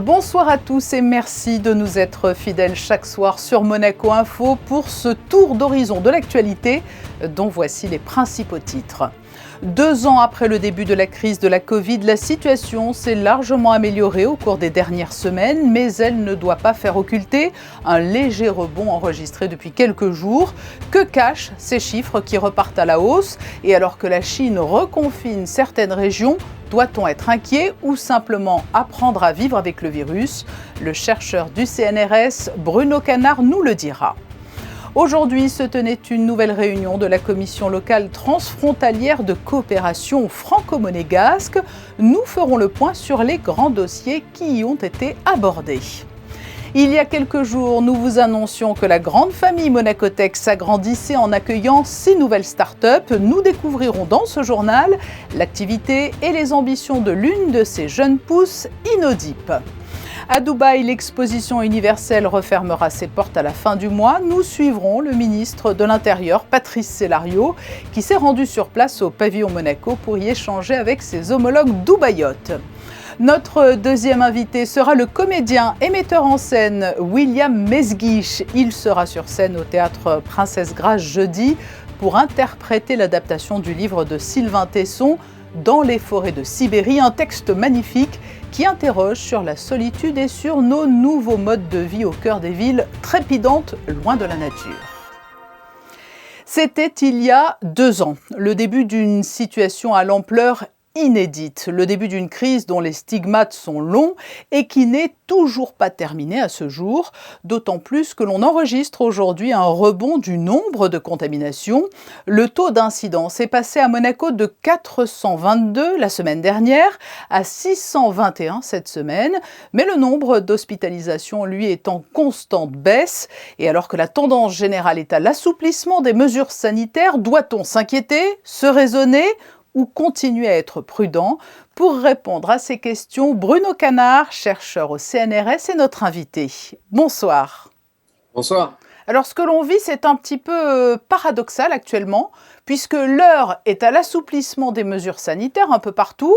Bonsoir à tous et merci de nous être fidèles chaque soir sur Monaco Info pour ce tour d'horizon de l'actualité dont voici les principaux titres. 2 ans après le début de la crise de la Covid, la situation s'est largement améliorée au cours des dernières semaines, mais elle ne doit pas faire occulter un léger rebond enregistré depuis quelques jours. Que cachent ces chiffres qui repartent à la hausse? Et alors que la Chine reconfine certaines régions, doit-on être inquiet ou simplement apprendre à vivre avec le virus? Le chercheur du CNRS, Bruno Canard, nous le dira. Aujourd'hui se tenait une nouvelle réunion de la commission locale transfrontalière de coopération franco-monégasque. Nous ferons le point sur les grands dossiers qui y ont été abordés. Il y a quelques jours, nous vous annoncions que la grande famille Monacotech s'agrandissait en accueillant 6 nouvelles startups. Nous découvrirons dans ce journal l'activité et les ambitions de l'une de ces jeunes pousses, Inodip. À Dubaï, l'exposition universelle refermera ses portes à la fin du mois. Nous suivrons le ministre de l'Intérieur, Patrice Sellario, qui s'est rendu sur place au pavillon Monaco pour y échanger avec ses homologues dubaïotes. Notre deuxième invité sera le comédien et metteur en scène William Mesguich. Il sera sur scène au théâtre Princesse Grace jeudi pour interpréter l'adaptation du livre de Sylvain Tesson, Dans les forêts de Sibérie, un texte magnifique qui interroge sur la solitude et sur nos nouveaux modes de vie au cœur des villes trépidantes, loin de la nature. C'était il y a 2 ans, le début d'une situation à l'ampleur inédite, le début d'une crise dont les stigmates sont longs et qui n'est toujours pas terminée à ce jour, d'autant plus que l'on enregistre aujourd'hui un rebond du nombre de contaminations. Le taux d'incidence est passé à Monaco de 422 la semaine dernière à 621 cette semaine, mais le nombre d'hospitalisations, lui, est en constante baisse. Et alors que la tendance générale est à l'assouplissement des mesures sanitaires, doit-on s'inquiéter, se raisonner ou continuer à être prudent? Pour répondre à ces questions, Bruno Canard, chercheur au CNRS, est notre invité. Bonsoir. Bonsoir. Alors ce que l'on vit, c'est un petit peu paradoxal actuellement, puisque l'heure est à l'assouplissement des mesures sanitaires un peu partout,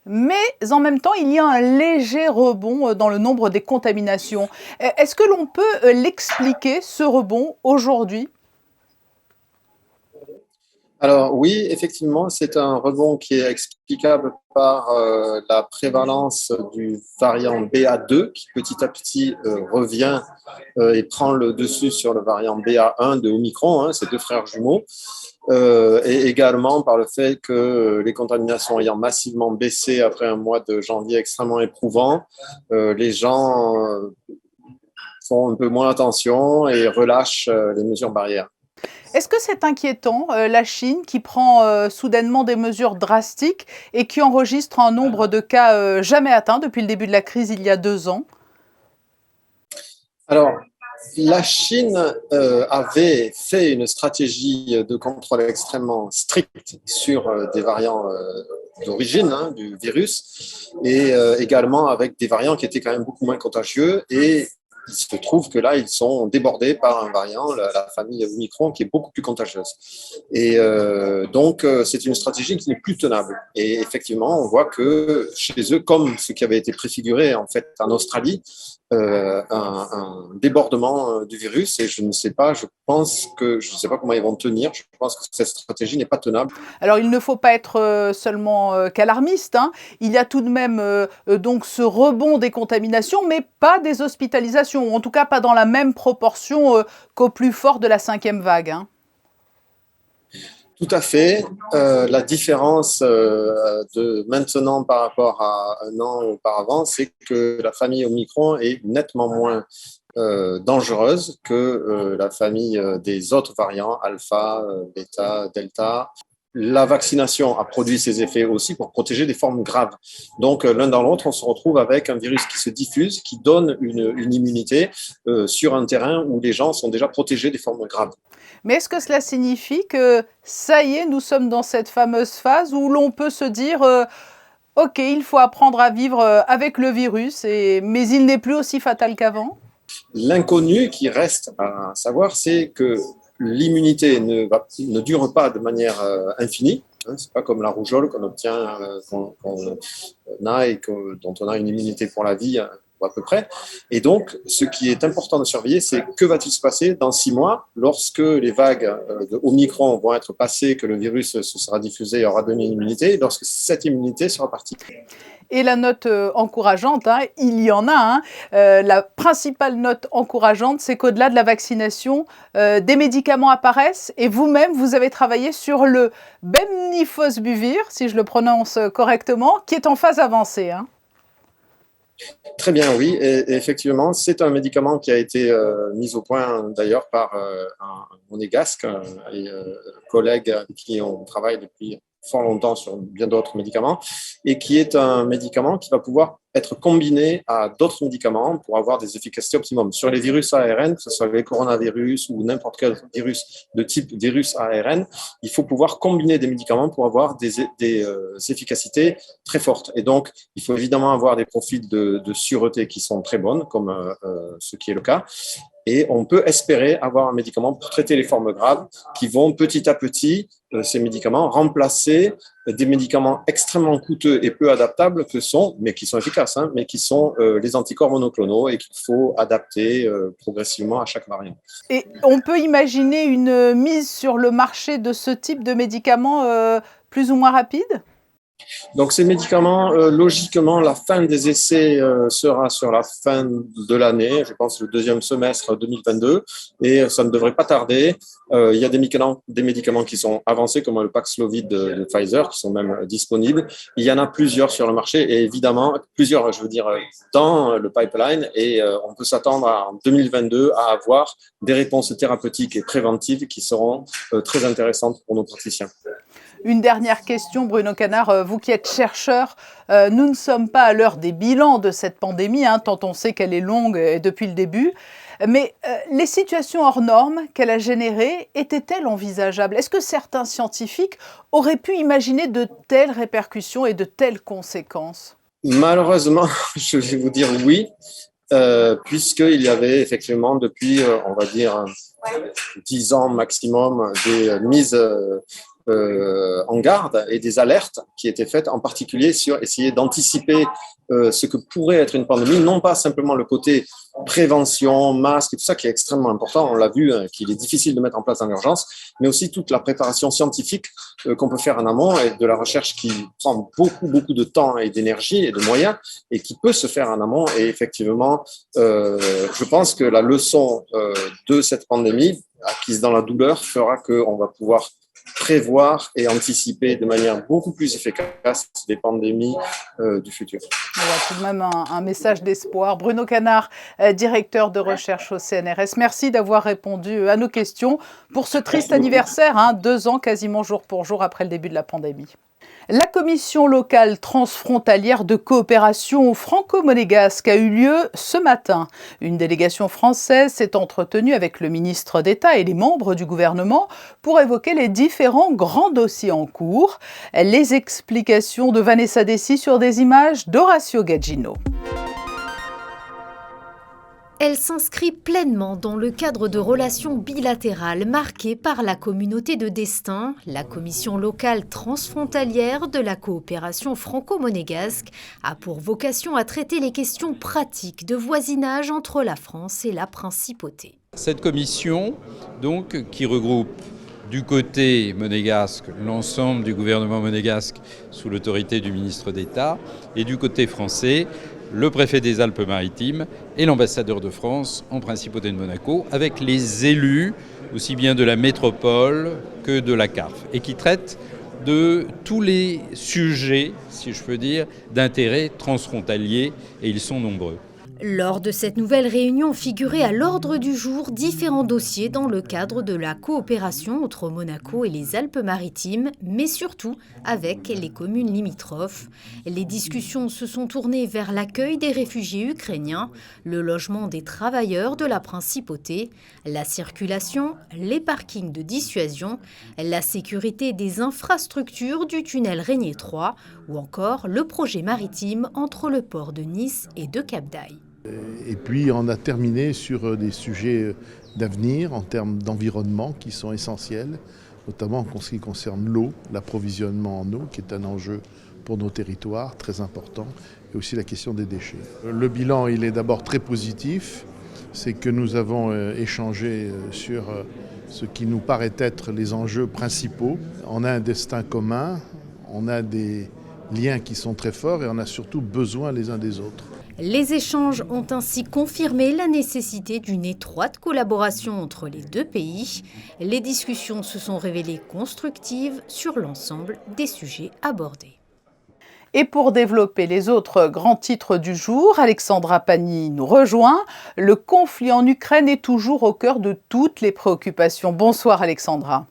mais en même temps, il y a un léger rebond dans le nombre des contaminations. Est-ce que l'on peut l'expliquer, ce rebond, aujourd'hui ? Alors oui, effectivement, c'est un rebond qui est explicable par la prévalence du variant BA2 qui petit à petit revient et prend le dessus sur le variant BA1 de Omicron, hein, ces 2 frères jumeaux, et également par le fait que les contaminations ayant massivement baissé après un mois de janvier extrêmement éprouvant, les gens font un peu moins attention et relâchent les mesures barrières. Est-ce que c'est inquiétant, la Chine qui prend soudainement des mesures drastiques et qui enregistre un nombre de cas jamais atteint depuis le début de la crise il y a 2 ans? Alors, la Chine avait fait une stratégie de contrôle extrêmement stricte sur des variants d'origine du virus et également avec des variants qui étaient quand même beaucoup moins contagieux, et il se trouve que là, ils sont débordés par un variant, la famille Omicron, qui est beaucoup plus contagieuse. Et donc, c'est une stratégie qui n'est plus tenable. Et effectivement, on voit que chez eux, comme ce qui avait été préfiguré en fait en Australie, un débordement du virus, et je ne sais pas comment ils vont tenir. Je pense que cette stratégie n'est pas tenable. Alors il ne faut pas être seulement qu'alarmiste, hein. Il y a tout de même donc ce rebond des contaminations, mais pas des hospitalisations, ou en tout cas pas dans la même proportion qu'au plus fort de la 5e vague, hein. Tout à fait. La différence de maintenant par rapport à un an auparavant, c'est que la famille Omicron est nettement moins dangereuse que la famille des autres variants, alpha, bêta, delta. La vaccination a produit ses effets aussi pour protéger des formes graves. Donc, l'un dans l'autre, on se retrouve avec un virus qui se diffuse, qui donne une immunité sur un terrain où les gens sont déjà protégés des formes graves. Mais est-ce que cela signifie que ça y est, nous sommes dans cette fameuse phase où l'on peut se dire ok, il faut apprendre à vivre avec le virus, mais il n'est plus aussi fatal qu'avant? L'inconnu qui reste à savoir, c'est que l'immunité ne dure pas de manière infinie. Hein, c'est pas comme la rougeole qu'on obtient, qu'on a et dont on a une immunité pour la vie. ou à peu près. Et donc, ce qui est important de surveiller, c'est que va-t-il se passer dans 6 mois lorsque les vagues de Omicron vont être passées, que le virus se sera diffusé et aura donné une immunité, lorsque cette immunité sera partie. Et la note encourageante, hein, il y en a. Hein. La principale note encourageante, c'est qu'au-delà de la vaccination, des médicaments apparaissent. Et vous-même, vous avez travaillé sur le bemnifosbuvir, si je le prononce correctement, qui est en phase avancée. Hein. Très bien, oui. Et effectivement, c'est un médicament qui a été mis au point d'ailleurs par un monégasque et collègue avec qui on travaille depuis fort longtemps sur bien d'autres médicaments, et qui est un médicament qui va pouvoir être combiné à d'autres médicaments pour avoir des efficacités optimum. Sur les virus ARN, que ce soit les coronavirus ou n'importe quel virus de type virus ARN, il faut pouvoir combiner des médicaments pour avoir des efficacités très fortes. Et donc, il faut évidemment avoir des profils de sûreté qui sont très bonnes, comme ce qui est le cas. Et on peut espérer avoir un médicament pour traiter les formes graves qui vont petit à petit, ces médicaments, remplacer des médicaments extrêmement coûteux et peu adaptables mais qui sont efficaces, hein, mais qui sont les anticorps monoclonaux et qu'il faut adapter progressivement à chaque variant. Et on peut imaginer une mise sur le marché de ce type de médicaments plus ou moins rapide ? Donc ces médicaments, logiquement, la fin des essais sera sur la fin de l'année, je pense le deuxième semestre 2022, et ça ne devrait pas tarder. Il y a des médicaments qui sont avancés, comme le Paxlovid de Pfizer, qui sont même disponibles. Il y en a plusieurs sur le marché, et évidemment, plusieurs, je veux dire, dans le pipeline, et on peut s'attendre en 2022 à avoir des réponses thérapeutiques et préventives qui seront très intéressantes pour nos praticiens. Une dernière question, Bruno Canard, vous qui êtes chercheur, nous ne sommes pas à l'heure des bilans de cette pandémie, hein, tant on sait qu'elle est longue depuis le début, mais les situations hors normes qu'elle a générées étaient-elles envisageables ? Est-ce que certains scientifiques auraient pu imaginer de telles répercussions et de telles conséquences ? Malheureusement, je vais vous dire oui, puisqu'il y avait effectivement depuis, on va dire, 10 ans maximum, des mises en garde et des alertes qui étaient faites en particulier sur essayer d'anticiper ce que pourrait être une pandémie, non pas simplement le côté prévention, masque et tout ça qui est extrêmement important, on l'a vu, hein, qu'il est difficile de mettre en place en urgence, mais aussi toute la préparation scientifique qu'on peut faire en amont et de la recherche qui prend beaucoup de temps et d'énergie et de moyens et qui peut se faire en amont. Et effectivement, je pense que la leçon de cette pandémie acquise dans la douleur fera qu'on va pouvoir prévoir et anticiper de manière beaucoup plus efficace les pandémies du futur. Il y a tout de même un message d'espoir. Bruno Canard, directeur de recherche au CNRS, merci d'avoir répondu à nos questions pour ce triste anniversaire, hein, 2 ans quasiment jour pour jour après le début de la pandémie. La commission locale transfrontalière de coopération franco-monégasque a eu lieu ce matin. Une délégation française s'est entretenue avec le ministre d'État et les membres du gouvernement pour évoquer les différents grands dossiers en cours. Les explications de Vanessa Dessy sur des images d'Horacio Gaggino. Elle s'inscrit pleinement dans le cadre de relations bilatérales marquées par la communauté de destin, la commission locale transfrontalière de la coopération franco-monégasque a pour vocation à traiter les questions pratiques de voisinage entre la France et la principauté. Cette commission, donc, qui regroupe du côté monégasque l'ensemble du gouvernement monégasque sous l'autorité du ministre d'État et du côté français le préfet des Alpes-Maritimes et l'ambassadeur de France en principauté de Monaco, avec les élus aussi bien de la métropole que de la CAF, et qui traitent de tous les sujets, si je peux dire, d'intérêt transfrontalier, et ils sont nombreux. Lors de cette nouvelle réunion figuraient à l'ordre du jour différents dossiers dans le cadre de la coopération entre Monaco et les Alpes-Maritimes, mais surtout avec les communes limitrophes. Les discussions se sont tournées vers l'accueil des réfugiés ukrainiens, le logement des travailleurs de la principauté, la circulation, les parkings de dissuasion, la sécurité des infrastructures du tunnel Régnier 3 ou encore le projet maritime entre le port de Nice et de Cap-d'Aille. Et puis on a terminé sur des sujets d'avenir en termes d'environnement qui sont essentiels, notamment en ce qui concerne l'eau, l'approvisionnement en eau, qui est un enjeu pour nos territoires, très important, et aussi la question des déchets. Le bilan, il est d'abord très positif, c'est que nous avons échangé sur ce qui nous paraît être les enjeux principaux. On a un destin commun, on a des liens qui sont très forts et on a surtout besoin les uns des autres. Les échanges ont ainsi confirmé la nécessité d'une étroite collaboration entre les deux pays. Les discussions se sont révélées constructives sur l'ensemble des sujets abordés. Et pour développer les autres grands titres du jour, Alexandra Pagny nous rejoint. Le conflit en Ukraine est toujours au cœur de toutes les préoccupations. Bonsoir Alexandra.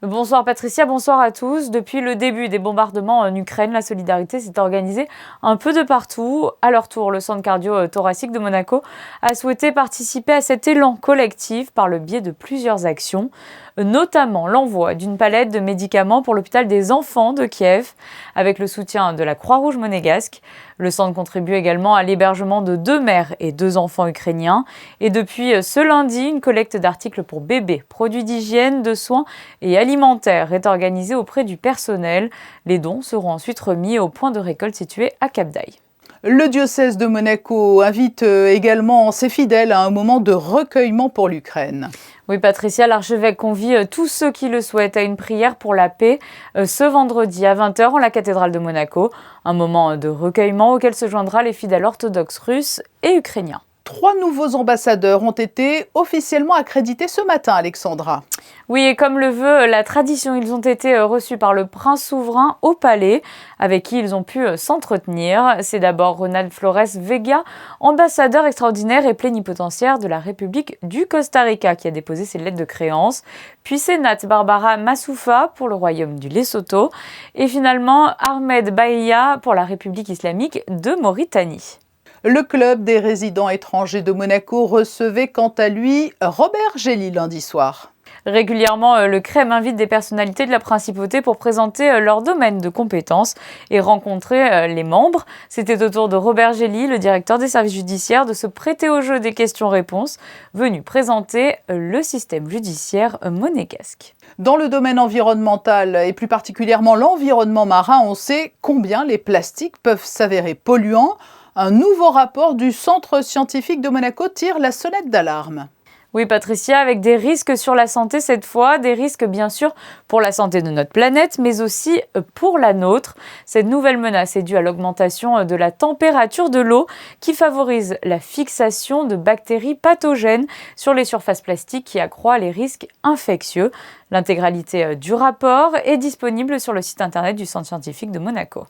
Bonsoir Patricia, bonsoir à tous. Depuis le début des bombardements en Ukraine, la solidarité s'est organisée un peu de partout. À leur tour, le centre cardio-thoracique de Monaco a souhaité participer à cet élan collectif par le biais de plusieurs actions, notamment l'envoi d'une palette de médicaments pour l'hôpital des enfants de Kiev, avec le soutien de la Croix-Rouge monégasque. Le centre contribue également à l'hébergement de 2 mères et 2 enfants ukrainiens. Et depuis ce lundi, une collecte d'articles pour bébés, produits d'hygiène, de soins et alimentaires est organisée auprès du personnel. Les dons seront ensuite remis au point de récolte situé à Cap d'Aille. Le diocèse de Monaco invite également ses fidèles à un moment de recueillement pour l'Ukraine. Oui, Patricia, l'archevêque convie tous ceux qui le souhaitent à une prière pour la paix ce vendredi à 20h en la cathédrale de Monaco. Un moment de recueillement auquel se joindra les fidèles orthodoxes russes et ukrainiens. 3 nouveaux ambassadeurs ont été officiellement accrédités ce matin, Alexandra. Oui, et comme le veut la tradition, ils ont été reçus par le prince souverain au palais, avec qui ils ont pu s'entretenir. C'est d'abord Ronald Flores Vega, ambassadeur extraordinaire et plénipotentiaire de la République du Costa Rica, qui a déposé ses lettres de créance. Puis c'est Nat Barbara Massoufa pour le royaume du Lesotho. Et finalement, Ahmed Bahia pour la République islamique de Mauritanie. Le club des résidents étrangers de Monaco recevait quant à lui Robert Gély lundi soir. Régulièrement, le CREM invite des personnalités de la principauté pour présenter leur domaine de compétences et rencontrer les membres. C'était au tour de Robert Gély, le directeur des services judiciaires, de se prêter au jeu des questions-réponses, venu présenter le système judiciaire monégasque. Dans le domaine environnemental et plus particulièrement l'environnement marin, on sait combien les plastiques peuvent s'avérer polluants. Un nouveau rapport du Centre scientifique de Monaco tire la sonnette d'alarme. Oui, Patricia, avec des risques sur la santé cette fois, des risques bien sûr pour la santé de notre planète, mais aussi pour la nôtre. Cette nouvelle menace est due à l'augmentation de la température de l'eau qui favorise la fixation de bactéries pathogènes sur les surfaces plastiques qui accroît les risques infectieux. L'intégralité du rapport est disponible sur le site internet du Centre scientifique de Monaco.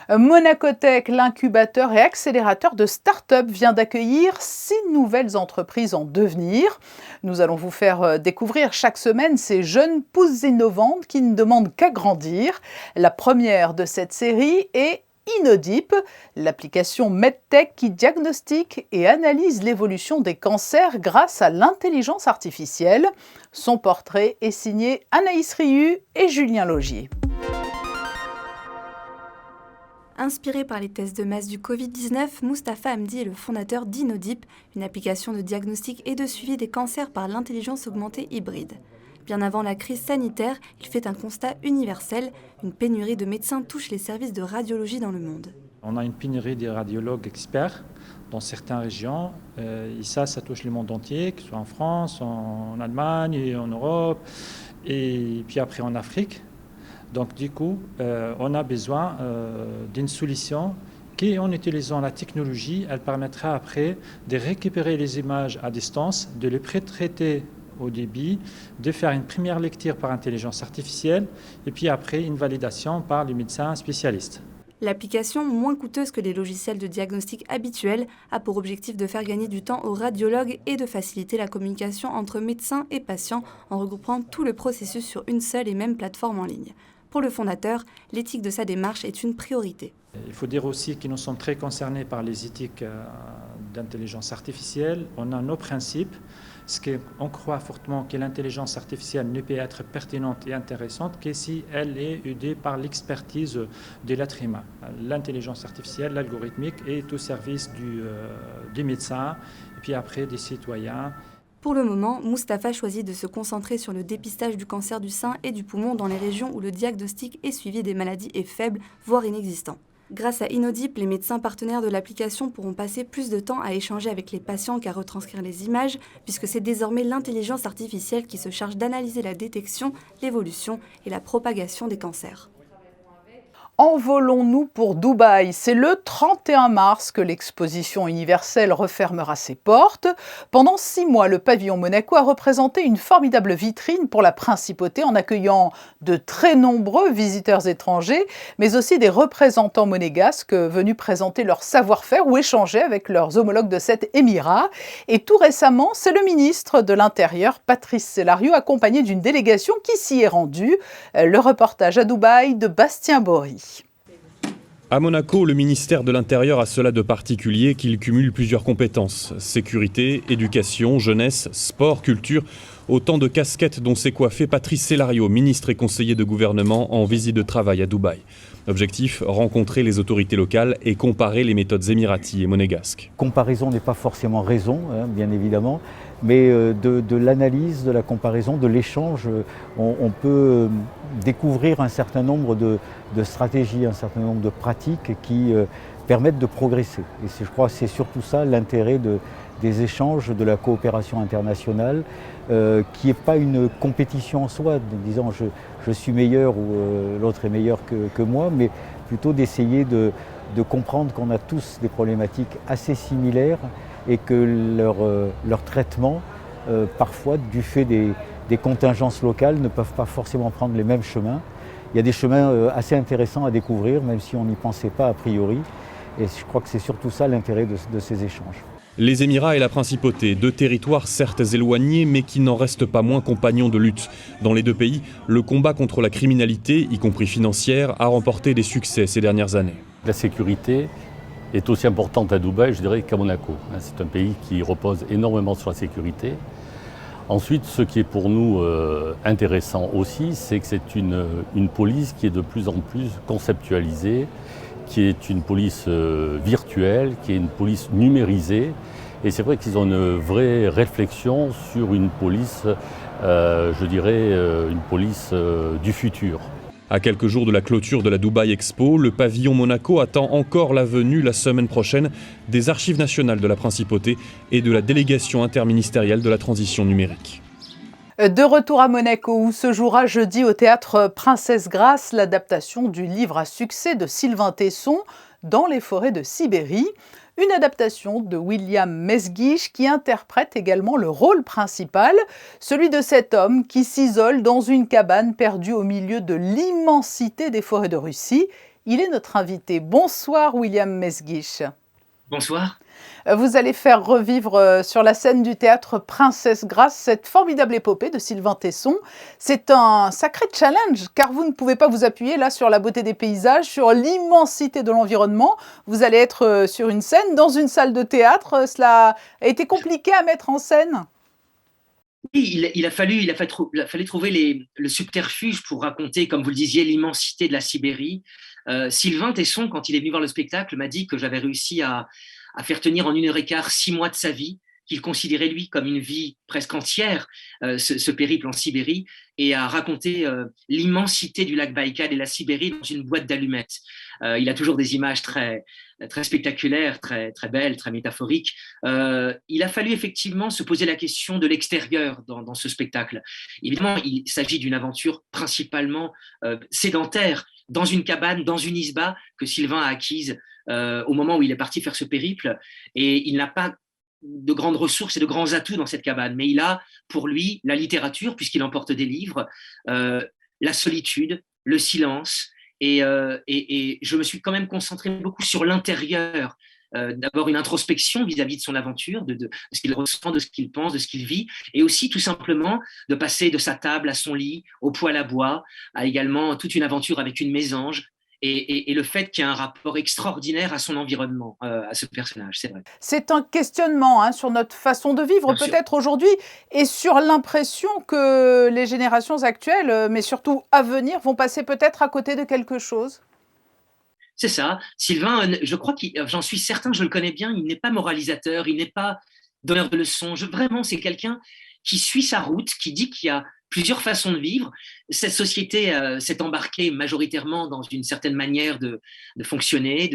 Monacotech, l'incubateur et accélérateur de start-up, vient d'accueillir 6 nouvelles entreprises en devenir. Nous allons vous faire découvrir chaque semaine ces jeunes pousses innovantes qui ne demandent qu'à grandir. La première de cette série est InnoDeep, l'application MedTech qui diagnostique et analyse l'évolution des cancers grâce à l'intelligence artificielle. Son portrait est signé Anaïs Riu et Julien Laugier. Inspiré par les tests de masse du Covid-19, Mustapha Hamdi est le fondateur d'InnoDeep, une application de diagnostic et de suivi des cancers par l'intelligence augmentée hybride. Bien avant la crise sanitaire, il fait un constat universel, une pénurie de médecins touche les services de radiologie dans le monde. On a une pénurie de radiologues experts dans certaines régions, et ça touche le monde entier, que ce soit en France, en Allemagne, et en Europe, et puis après en Afrique. Donc du coup, on a besoin d'une solution qui, en utilisant la technologie, elle permettra après de récupérer les images à distance, de les pré-traiter au débit, de faire une première lecture par intelligence artificielle et puis après une validation par les médecins spécialistes. L'application, moins coûteuse que les logiciels de diagnostic habituels, a pour objectif de faire gagner du temps aux radiologues et de faciliter la communication entre médecins et patients en regroupant tout le processus sur une seule et même plateforme en ligne. Pour le fondateur, l'éthique de sa démarche est une priorité. Il faut dire aussi que nous sommes très concernés par les éthiques d'intelligence artificielle. On a nos principes. On croit fortement que l'intelligence artificielle ne peut être pertinente et intéressante que si elle est aidée par l'expertise de l'être humain. L'intelligence artificielle, l'algorithmique est au service du médecin et puis après des citoyens. Pour le moment, Mustapha choisit de se concentrer sur le dépistage du cancer du sein et du poumon dans les régions où le diagnostic et suivi des maladies est faible, voire inexistant. Grâce à Inodip, les médecins partenaires de l'application pourront passer plus de temps à échanger avec les patients qu'à retranscrire les images, puisque c'est désormais l'intelligence artificielle qui se charge d'analyser la détection, l'évolution et la propagation des cancers. Envolons-nous pour Dubaï. C'est le 31 mars que l'exposition universelle refermera ses portes. Pendant 6 mois, le pavillon Monaco a représenté une formidable vitrine pour la principauté en accueillant de très nombreux visiteurs étrangers, mais aussi des représentants monégasques venus présenter leur savoir-faire ou échanger avec leurs homologues de cet émirat. Et tout récemment, c'est le ministre de l'Intérieur, Patrice Célario, accompagné d'une délégation qui s'y est rendue. Le reportage à Dubaï de Bastien Bory. À Monaco, le ministère de l'Intérieur a cela de particulier qu'il cumule plusieurs compétences. Sécurité, éducation, jeunesse, sport, culture, autant de casquettes dont s'est coiffé Patrice Célario, ministre et conseiller de gouvernement en visite de travail à Dubaï. Objectif, rencontrer les autorités locales et comparer les méthodes émiraties et monégasques. Comparaison n'est pas forcément raison, bien évidemment, mais de l'analyse, de la comparaison, de l'échange, on peut découvrir un certain nombre de stratégies, un certain nombre de pratiques qui permettent de progresser. Et je crois que c'est surtout ça l'intérêt des échanges, de la coopération internationale, qui n'est pas une compétition en soi, disant je suis meilleur ou l'autre est meilleur que moi, mais plutôt d'essayer de comprendre qu'on a tous des problématiques assez similaires et que leur traitement, parfois, du fait des contingences locales, ne peuvent pas forcément prendre les mêmes chemins. Il y a des chemins assez intéressants à découvrir, même si on n'y pensait pas a priori. Et je crois que c'est surtout ça l'intérêt de ces échanges. Les Émirats et la Principauté, deux territoires certes éloignés, mais qui n'en restent pas moins compagnons de lutte. Dans les deux pays, le combat contre la criminalité, y compris financière, a remporté des succès ces dernières années. La sécurité est aussi importante à Dubaï, je dirais, qu'à Monaco. C'est un pays qui repose énormément sur la sécurité. Ensuite, ce qui est pour nous intéressant aussi, c'est que c'est une police qui est de plus en plus conceptualisée, qui est une police virtuelle, qui est une police numérisée. Et c'est vrai qu'ils ont une vraie réflexion sur une police, je dirais, une police du futur. À quelques jours de la clôture de la Dubaï Expo, le pavillon Monaco attend encore la venue la semaine prochaine des Archives nationales de la Principauté et de la délégation interministérielle de la transition numérique. De retour à Monaco, où se jouera jeudi au théâtre Princesse Grace l'adaptation du livre à succès de Sylvain Tesson, Dans les forêts de Sibérie. Une adaptation de William Mesguich qui interprète également le rôle principal, celui de cet homme qui s'isole dans une cabane perdue au milieu de l'immensité des forêts de Russie. Il est notre invité. Bonsoir William Mesguich. Bonsoir. Vous allez faire revivre sur la scène du théâtre Princesse Grace cette formidable épopée de Sylvain Tesson. C'est un sacré challenge car vous ne pouvez pas vous appuyer là sur la beauté des paysages, sur l'immensité de l'environnement. Vous allez être sur une scène, dans une salle de théâtre. Cela a été compliqué à mettre en scène. Oui, il a fallu trouver le subterfuge pour raconter, comme vous le disiez, l'immensité de la Sibérie. Sylvain Tesson, quand il est venu voir le spectacle, m'a dit que j'avais réussi à faire tenir en 1h15 6 mois de sa vie, qu'il considérait lui comme une vie presque entière, ce périple en Sibérie, et à raconter l'immensité du lac Baïkal et la Sibérie dans une boîte d'allumettes. Il a toujours des images très, très spectaculaires, très, très belles, très métaphoriques. Il a fallu effectivement se poser la question de l'extérieur dans ce spectacle. Évidemment, il s'agit d'une aventure principalement sédentaire, dans une cabane, dans une isba que Sylvain a acquise au moment où il est parti faire ce périple. Et il n'a pas de grandes ressources et de grands atouts dans cette cabane, mais il a pour lui la littérature, puisqu'il emporte des livres, la solitude, le silence, et je me suis quand même concentré beaucoup sur l'intérieur. D'abord une introspection vis-à-vis de son aventure, de ce qu'il ressent, de ce qu'il pense, de ce qu'il vit, et aussi tout simplement de passer de sa table à son lit, au poêle à bois, à également toute une aventure avec une mésange, et le fait qu'il y a un rapport extraordinaire à son environnement, à ce personnage, c'est vrai. C'est un questionnement sur notre façon de vivre peut-être aujourd'hui, et sur l'impression que les générations actuelles, mais surtout à venir, vont passer peut-être à côté de quelque chose. C'est ça. Sylvain, je crois j'en suis certain, je le connais bien, il n'est pas moralisateur, il n'est pas donneur de leçons. Vraiment, c'est quelqu'un qui suit sa route, qui dit qu'il y a plusieurs façons de vivre. Cette société s'est embarquée majoritairement dans une certaine manière de fonctionner,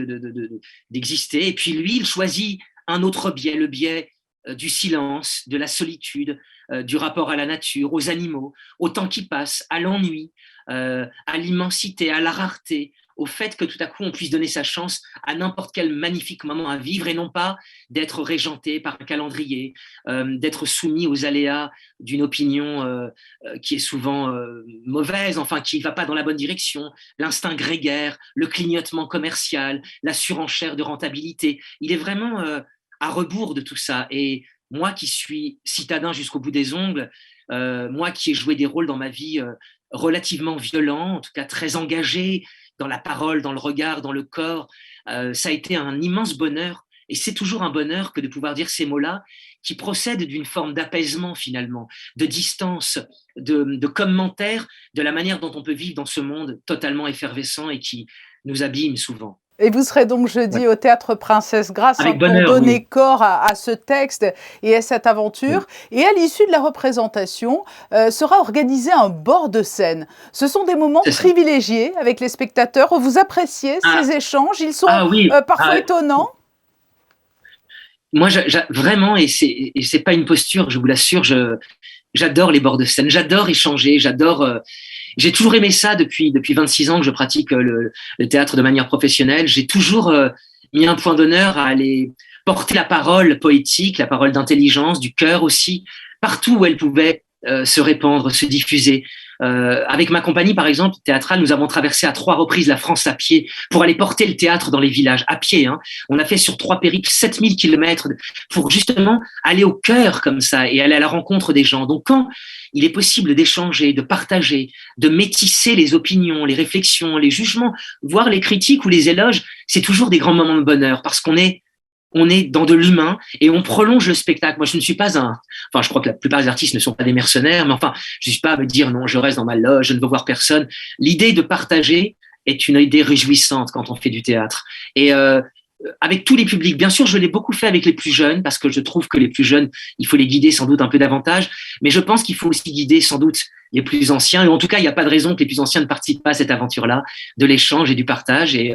d'exister. Et puis lui, il choisit un autre biais, le biais du silence, de la solitude, du rapport à la nature, aux animaux, au temps qui passe, à l'ennui, à l'immensité, à la rareté, au fait que tout à coup on puisse donner sa chance à n'importe quel magnifique moment à vivre et non pas d'être régenté par un calendrier, d'être soumis aux aléas d'une opinion qui est souvent mauvaise, enfin qui ne va pas dans la bonne direction, l'instinct grégaire, le clignotement commercial, la surenchère de rentabilité. Il est vraiment à rebours de tout ça. Et moi qui suis citadin jusqu'au bout des ongles, moi qui ai joué des rôles dans ma vie relativement violents, en tout cas très engagés, dans la parole, dans le regard, dans le corps. Ça a été un immense bonheur, et c'est toujours un bonheur que de pouvoir dire ces mots-là qui procèdent d'une forme d'apaisement finalement, de distance, de commentaire de la manière dont on peut vivre dans ce monde totalement effervescent et qui nous abîme souvent. Et vous serez donc jeudi au Théâtre Princesse Grace pour donner corps à ce texte et à cette aventure. Oui. Et à l'issue de la représentation, sera organisé un bord de scène. Ce sont des moments privilégiés avec les spectateurs. Vous appréciez ces échanges? Ils sont parfois étonnants. Moi, vraiment, et c'est pas une posture, je vous l'assure, j'adore les bords de scène. J'adore échanger, j'ai toujours aimé ça depuis 26 ans que je pratique le théâtre de manière professionnelle. J'ai toujours mis un point d'honneur à aller porter la parole poétique, la parole d'intelligence, du cœur aussi, partout où elle pouvait se répandre, se diffuser. Avec ma compagnie, par exemple, théâtrale, nous avons traversé à 3 reprises la France à pied pour aller porter le théâtre dans les villages, à pied. On a fait sur 3 périples 7000 kilomètres pour justement aller au cœur comme ça et aller à la rencontre des gens. Donc quand il est possible d'échanger, de partager, de métisser les opinions, les réflexions, les jugements, voire les critiques ou les éloges, c'est toujours des grands moments de bonheur parce qu'on est dans de l'humain et on prolonge le spectacle. Moi, je ne suis pas je crois que la plupart des artistes ne sont pas des mercenaires, mais enfin, je ne suis pas à me dire non, je reste dans ma loge, je ne veux voir personne. L'idée de partager est une idée réjouissante quand on fait du théâtre. Et avec tous les publics, bien sûr, je l'ai beaucoup fait avec les plus jeunes parce que je trouve que les plus jeunes, il faut les guider sans doute un peu davantage, mais je pense qu'il faut aussi guider sans doute les plus anciens. Et en tout cas, il n'y a pas de raison que les plus anciens ne participent pas à cette aventure-là, de l'échange et du partage. Et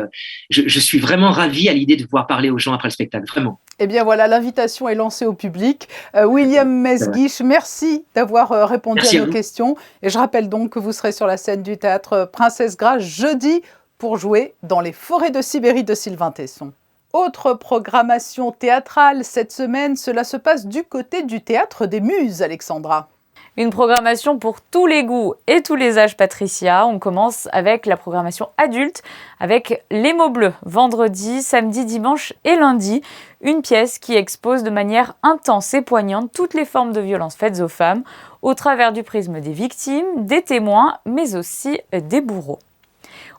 je suis vraiment ravi à l'idée de pouvoir parler aux gens après le spectacle, vraiment. Eh bien voilà, l'invitation est lancée au public. William Mesguich, merci d'avoir répondu à nos questions. Et je rappelle donc que vous serez sur la scène du Théâtre Princesse Grace jeudi pour jouer dans les forêts de Sibérie de Sylvain Tesson. Autre programmation théâtrale cette semaine, cela se passe du côté du Théâtre des Muses, Alexandra. Une programmation pour tous les goûts et tous les âges, Patricia. On commence avec la programmation adulte, avec Les mots bleus, vendredi, samedi, dimanche et lundi. Une pièce qui expose de manière intense et poignante toutes les formes de violences faites aux femmes, au travers du prisme des victimes, des témoins, mais aussi des bourreaux.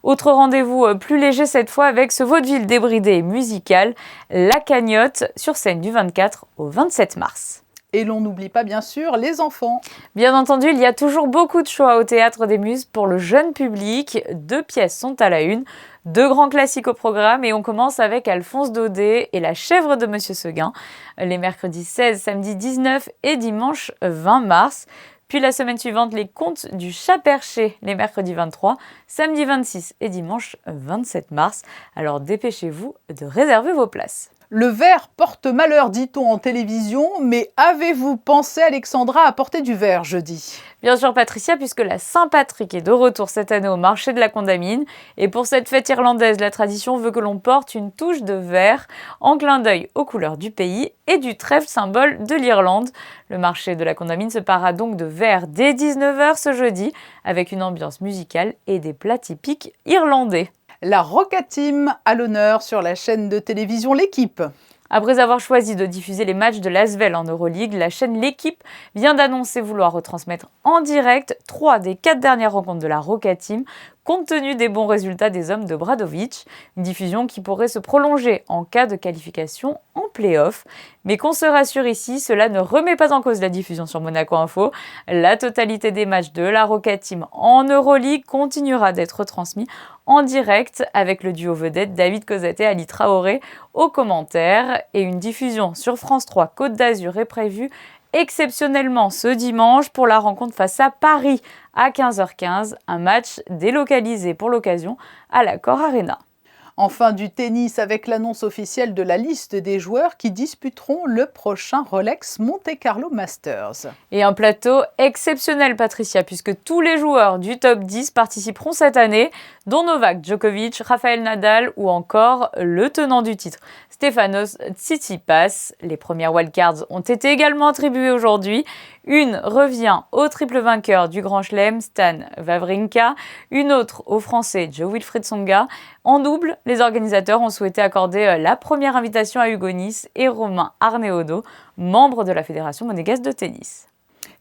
Autre rendez-vous plus léger cette fois avec ce vaudeville débridé et musical, La Cagnotte, sur scène du 24 au 27 mars. Et l'on n'oublie pas bien sûr les enfants. Bien entendu, il y a toujours beaucoup de choix au Théâtre des Muses pour le jeune public. 2 pièces sont à la une, 2 grands classiques au programme et on commence avec Alphonse Daudet et La chèvre de Monsieur Seguin, les mercredis 16, samedi 19 et dimanche 20 mars. Puis la semaine suivante, les contes du chat perché, les mercredis 23, samedi 26 et dimanche 27 mars. Alors dépêchez-vous de réserver vos places. Le verre porte malheur, dit-on en télévision, mais avez-vous pensé, Alexandra, à porter du verre jeudi? Bien sûr, Patricia, puisque la Saint-Patrick est de retour cette année au marché de la Condamine. Et pour cette fête irlandaise, la tradition veut que l'on porte une touche de vert en clin d'œil aux couleurs du pays et du trèfle, symbole de l'Irlande. Le marché de la Condamine se parera donc de vert dès 19h ce jeudi, avec une ambiance musicale et des plats typiques irlandais. La Roca Team à l'honneur sur la chaîne de télévision L'Équipe. Après avoir choisi de diffuser les matchs de l'Asvel en Euroleague, la chaîne L'Équipe vient d'annoncer vouloir retransmettre en direct 3 des 4 dernières rencontres de la Roca Team compte tenu des bons résultats des hommes de Bradovic. Une diffusion qui pourrait se prolonger en cas de qualification en play-off. Mais qu'on se rassure ici, cela ne remet pas en cause la diffusion sur Monaco Info. La totalité des matchs de la Rocket Team en Euroleague continuera d'être transmis en direct avec le duo vedette David Cosette et Ali Traoré aux commentaires. Et une diffusion sur France 3 Côte d'Azur est prévue exceptionnellement ce dimanche pour la rencontre face à Paris à 15h15, un match délocalisé pour l'occasion à l'Accor Arena. Enfin, du tennis avec l'annonce officielle de la liste des joueurs qui disputeront le prochain Rolex Monte Carlo Masters. Et un plateau exceptionnel, Patricia, puisque tous les joueurs du top 10 participeront cette année, dont Novak Djokovic, Rafael Nadal ou encore le tenant du titre, Stefanos Tsitsipas. Les premières wildcards ont été également attribuées aujourd'hui. Une revient au triple vainqueur du Grand Chelem, Stan Wawrinka, une autre au Français Jo-Wilfried Tsonga. En double, les organisateurs ont souhaité accorder la première invitation à Hugo Nys et Romain Arneaudo, membres de la Fédération monégasque de tennis.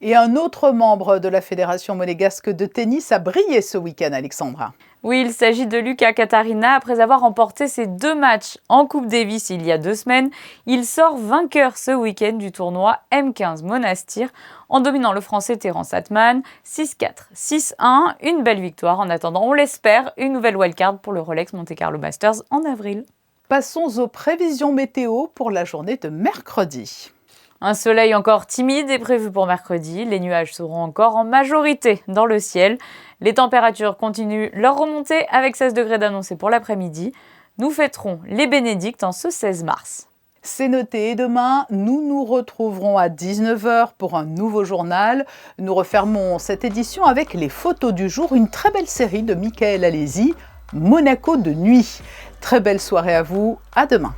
Et un autre membre de la Fédération monégasque de tennis a brillé ce week-end, Alexandra. Oui, il s'agit de Luca Katarina. Après avoir remporté ses 2 matchs en Coupe Davis il y a 2 semaines, il sort vainqueur ce week-end du tournoi M15 Monastir en dominant le Français Terence Atman 6-4, 6-1. Une belle victoire en attendant, on l'espère, une nouvelle wildcard pour le Rolex Monte Carlo Masters en avril. Passons aux prévisions météo pour la journée de mercredi. Un soleil encore timide est prévu pour mercredi. Les nuages seront encore en majorité dans le ciel. Les températures continuent leur remontée avec 16 degrés d'annoncés pour l'après-midi. Nous fêterons les bénédictes en ce 16 mars. C'est noté. Et demain, nous nous retrouverons à 19h pour un nouveau journal. Nous refermons cette édition avec les photos du jour. Une très belle série de Michael Alési, Monaco de nuit. Très belle soirée à vous. À demain.